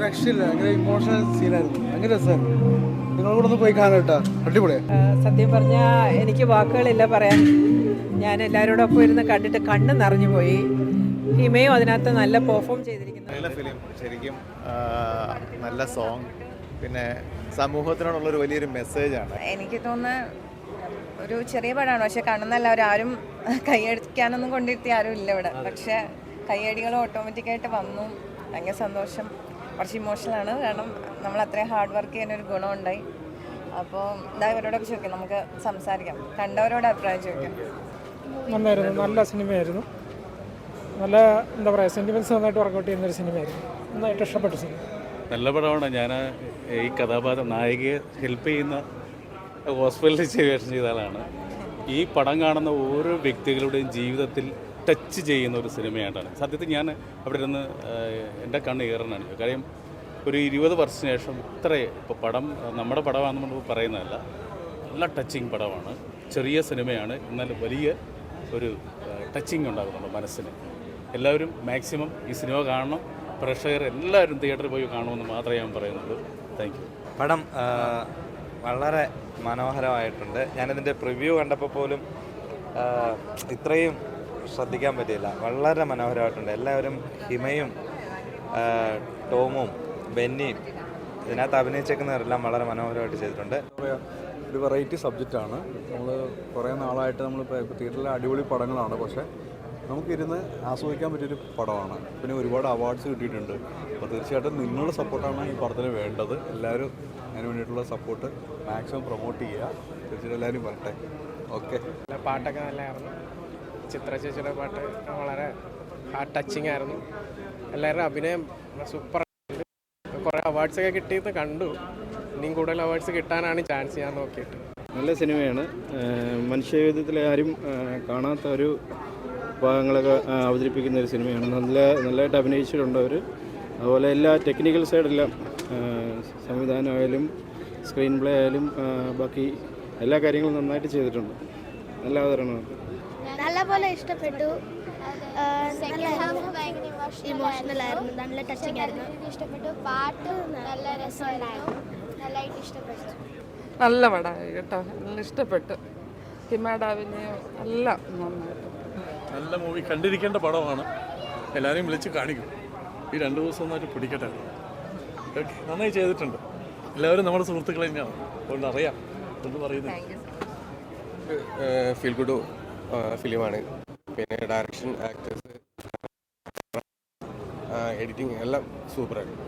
രക്ഷയില്ല, ഭയങ്കര ഇമോഷണൽ സീനായിരുന്നു, ഭയങ്കര രസമായിരുന്നു. നിങ്ങൾ കൂടെ ഒന്ന് പോയി കാണാം കേട്ടോ, അടിപൊളിയാ. സത്യം പറഞ്ഞാൽ എനിക്ക് വാക്കുകളില്ല പറയാൻ. ഞാൻ എല്ലാവരോടൊപ്പം ഇരുന്ന് കണ്ടിട്ട് കണ്ണ് നിറഞ്ഞു പോയി. ഹിമയും അതിനകത്ത് നല്ല പെർഫോം ചെയ്തിരിക്കുന്നു. നല്ല ഫിലിം, ശരിക്കും നല്ല സോങ്, പിന്നെ സമൂഹത്തിനോടുള്ളൊരു വലിയൊരു മെസ്സേജാണ്. എനിക്ക് തോന്നുന്നത് ഒരു ചെറിയ പടമാണ്, പക്ഷെ കാണുന്ന എല്ലാവരും ആരും കൈയടിക്കാനൊന്നും കൊണ്ടിരുത്തി ആരും ഇല്ല ഇവിടെ. പക്ഷെ കൈയടികൾ ഓട്ടോമാറ്റിക്കായിട്ട് വന്നു. ഭയങ്കര സന്തോഷം. കുറച്ച് ഇമോഷണലാണ്, കാരണം നമ്മൾ അത്രയും ഹാർഡ് വർക്ക് ചെയ്യാനൊരു ഗുണമുണ്ടായി. അപ്പോൾ ഇതാ ഇവരോടൊക്കെ ചോദിക്കാം, നമുക്ക് സംസാരിക്കാം, കണ്ടവരോട് അഭിപ്രായം ചോദിക്കാം. നന്നായിരുന്നു, നല്ല സിനിമയായിരുന്നു. നല്ല എന്താ പറയുക, സെൻറ്റിമെൻറ്റ്സ് നന്നായിട്ട് വർക്കൗട്ട് ചെയ്യുന്നൊരു സിനിമയായിരുന്നു. നന്നായിട്ട് ഇഷ്ടപ്പെട്ട സിനിമ. നല്ല പടമാണ്. ഞാൻ ഈ കഥാപാത്രം നായികയെ ഹെൽപ്പ് ചെയ്യുന്ന ഹോസ്പിറ്റലിൽ വേഷം ചെയ്ത ആളാണ്. ഈ പടം കാണുന്ന ഓരോ വ്യക്തികളുടെയും ജീവിതത്തിൽ ടച്ച് ചെയ്യുന്ന ഒരു സിനിമയായിട്ടാണ്. സത്യത്തിൽ ഞാൻ അവിടെ ഇരുന്ന് എൻ്റെ കണ്ണ് ഏറാനാണ്. കാര്യം ഒരു 20 വർഷത്തിന് ശേഷം ഇപ്പോൾ പടം നമ്മുടെ പടമാണെന്ന് നമ്മൾ പറയുന്നതല്ല, നല്ല ടച്ചിങ് പടമാണ്. ചെറിയ സിനിമയാണ്, എന്നാൽ വലിയ ഒരു ടച്ചിങ് ഉണ്ടാകുന്നുണ്ട് മനസ്സിന്. എല്ലാവരും മാക്സിമം ഈ സിനിമ കാണണം. പ്രേക്ഷകർ എല്ലാവരും തിയേറ്ററിൽ പോയി കാണുമെന്ന് മാത്രമേ ഞാൻ പറയുന്നുള്ളൂ. Thank you. പടം വളരെ മനോഹരമായിട്ടുണ്ട്. ഞാനിതിൻ്റെ പ്രിവ്യൂ കണ്ടപ്പോൾ പോലും ഇത്രയും ശ്രദ്ധിക്കാൻ പറ്റിയില്ല. വളരെ മനോഹരമായിട്ടുണ്ട്. എല്ലാവരും ഹിമയും ടോമും ബെന്നിയും ഇതിനകത്ത് അഭിനയിച്ചേക്കുന്നവരെല്ലാം വളരെ മനോഹരമായിട്ട് ചെയ്തിട്ടുണ്ട്. ഒരു വെറൈറ്റി സബ്ജക്റ്റാണ്. നമ്മൾ കുറേ നാളായിട്ട് നമ്മളിപ്പോൾ തിയേറ്ററിലെ അടിപൊളി പടങ്ങളാണ്, പക്ഷേ നമുക്കിരുന്ന് ആസ്വദിക്കാൻ പറ്റിയൊരു പടമാണ്. പിന്നെ ഒരുപാട് അവാർഡ്സ് കിട്ടിയിട്ടുണ്ട്. അപ്പോൾ തീർച്ചയായിട്ടും നിങ്ങളുടെ സപ്പോർട്ടാണ് ഈ പടത്തിന് വേണ്ടത്. എല്ലാവരും അതിന് വേണ്ടിയിട്ടുള്ള സപ്പോർട്ട് മാക്സിമം പ്രൊമോട്ട് ചെയ്യുക. തീർച്ചയായിട്ടും എല്ലാവരും വരട്ടെ. ഓക്കെ. പാട്ടൊക്കെ നല്ലതായിരുന്നു. ചിത്ര ചേച്ചിയുടെ പാട്ട് വളരെ ഹാർട്ട് ടച്ചിങ് ആയിരുന്നു. എല്ലാവരുടെ അഭിനയം സൂപ്പർ. കുറേ അവാർഡ്സൊക്കെ കിട്ടിയത് കണ്ടു. ഇനിയും കൂടുതൽ അവാർഡ്സ് കിട്ടാനാണ് ചാൻസ് ഞാൻ നോക്കിയിട്ട്. നല്ല സിനിമയാണ്. മനുഷ്യജീവിതത്തിലെ ആരും കാണാത്ത ഒരു ഭാഗങ്ങളൊക്കെ അവതരിപ്പിക്കുന്ന ഒരു സിനിമയാണ്. നല്ലതായിട്ട് അഭിനയിച്ചിട്ടുണ്ട് അവർ. അതുപോലെ എല്ലാ ടെക്നിക്കൽ സൈഡെല്ലാം, സംവിധാനമായാലും സ്ക്രീൻ പ്ലേ ആയാലും ബാക്കി എല്ലാ കാര്യങ്ങളും നന്നായിട്ട് ചെയ്തിട്ടുണ്ട്. നല്ല അവതരണമാണ്. നല്ലപോലെ ഇഷ്ടപ്പെട്ടു. ഇമോഷണൽ ആയിരുന്നു, നല്ല ടച്ചിങ് ആയിരുന്നു. ഇഷ്ടപ്പെട്ടു. പാട്ട് നല്ല രസമായിരുന്നു, നല്ലതായിട്ട് ഇഷ്ടപ്പെട്ടു. നല്ല പടമായി കേട്ടോ, നല്ല ഇഷ്ടപ്പെട്ടു. ഹിമയുടെ അഭിനയം എല്ലാം നന്നായിട്ട്. നല്ല മൂവി, കണ്ടിരിക്കേണ്ട പടമാണ്. എല്ലാവരെയും വിളിച്ച് കാണിക്കും. ഈ 2 ദിവസം ഒന്നായിട്ട് പിടിക്കട്ടെ. ഓക്കെ, നന്നായി ചെയ്തിട്ടുണ്ട്. എല്ലാവരും നമ്മുടെ സുഹൃത്തുക്കൾ തന്നെയാണ്, അതുകൊണ്ട് അറിയാം എന്ന് പറയുന്നത്. ഫീൽ ഗുഡ് ഫിലിമാണ്. പിന്നെ ഡയറക്ഷൻ, ആക്ടേഴ്സ്, എഡിറ്റിംഗ് എല്ലാം സൂപ്പറായിരുന്നു.